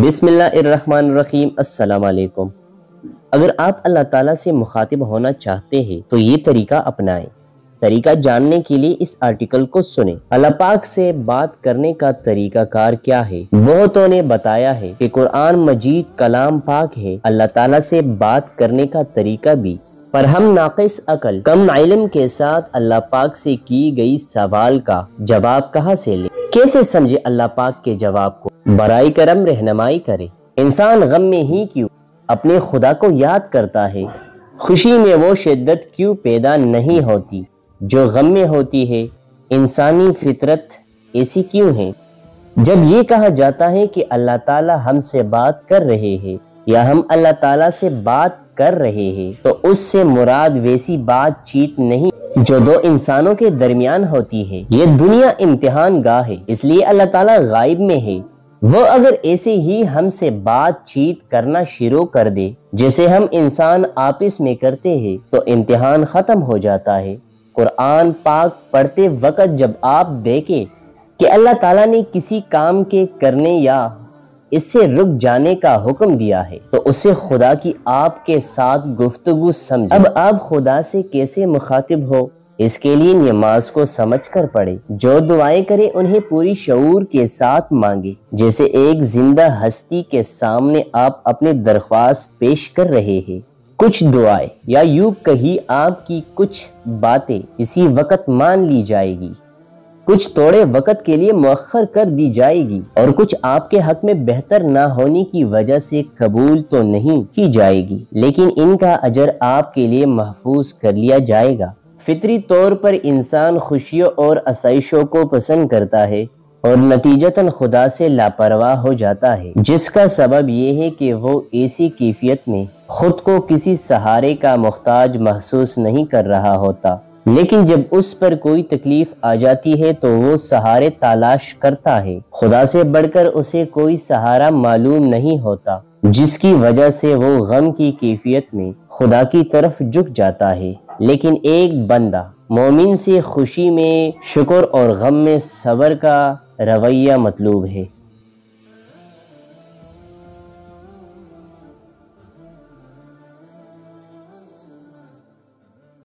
بسم اللہ الرحمن الرحیم۔ السلام علیکم۔ اگر آپ اللہ تعالیٰ سے مخاطب ہونا چاہتے ہیں تو یہ طریقہ اپنائیں۔ طریقہ جاننے کے لیے اس آرٹیکل کو سنیں۔ اللہ پاک سے بات کرنے کا طریقہ کار کیا ہے؟ بہتوں نے بتایا ہے کہ قرآن مجید کلام پاک ہے۔ اللہ تعالیٰ سے بات کرنے کا طریقہ بھی، پر ہم ناقص عقل، کم علم کے ساتھ اللہ پاک سے کی گئی سوال کا جواب کہاں سے لیں؟ کیسے سمجھے اللہ پاک کے جواب کو؟ برائے کرم رہنمائی کرے۔ انسان غم میں ہی کیوں اپنے خدا کو یاد کرتا ہے؟ خوشی میں وہ شدت کیوں پیدا نہیں ہوتی جو غم میں ہوتی ہے؟ انسانی فطرت ایسی کیوں ہے؟ جب یہ کہا جاتا ہے کہ اللہ تعالیٰ ہم سے بات کر رہے ہیں یا ہم اللہ تعالیٰ سے بات کر رہے ہیں تو اس سے مراد ویسی بات چیت نہیں جو دو انسانوں کے درمیان ہوتی ہے۔ یہ دنیا امتحان گاہ ہے، اس لیے اللہ تعالیٰ غائب میں ہے۔ وہ اگر ایسے ہی ہم سے بات چیت کرنا شروع کر دے جیسے ہم انسان آپس میں کرتے ہیں تو امتحان ختم ہو جاتا ہے۔ قرآن پاک پڑھتے وقت جب آپ دیکھیں کہ اللہ تعالیٰ نے کسی کام کے کرنے یا اس سے رک جانے کا حکم دیا ہے تو اس سے خدا کی آپ کے ساتھ گفتگو سمجھیں۔ اب آپ خدا سے کیسے مخاطب ہو، اس کے لیے نماز کو سمجھ کر پڑھے۔ جو دعائیں کرے انہیں پوری شعور کے ساتھ مانگے، جیسے ایک زندہ ہستی کے سامنے آپ اپنی درخواست پیش کر رہے ہیں۔ کچھ دعائیں یا یوں کہی آپ کی کچھ باتیں اسی وقت مان لی جائے گی، کچھ تھوڑے وقت کے لیے مؤخر کر دی جائے گی اور کچھ آپ کے حق میں بہتر نہ ہونے کی وجہ سے قبول تو نہیں کی جائے گی، لیکن ان کا اجر آپ کے لیے محفوظ کر لیا جائے گا۔ فطری طور پر انسان خوشیوں اور آسائشوں کو پسند کرتا ہے اور نتیجتاً خدا سے لاپرواہ ہو جاتا ہے، جس کا سبب یہ ہے کہ وہ ایسی کیفیت میں خود کو کسی سہارے کا محتاج محسوس نہیں کر رہا ہوتا، لیکن جب اس پر کوئی تکلیف آ جاتی ہے تو وہ سہارے تلاش کرتا ہے۔ خدا سے بڑھ کر اسے کوئی سہارا معلوم نہیں ہوتا، جس کی وجہ سے وہ غم کی کیفیت میں خدا کی طرف جھک جاتا ہے۔ لیکن ایک بندہ مومن سے خوشی میں شکر اور غم میں صبر کا رویہ مطلوب ہے۔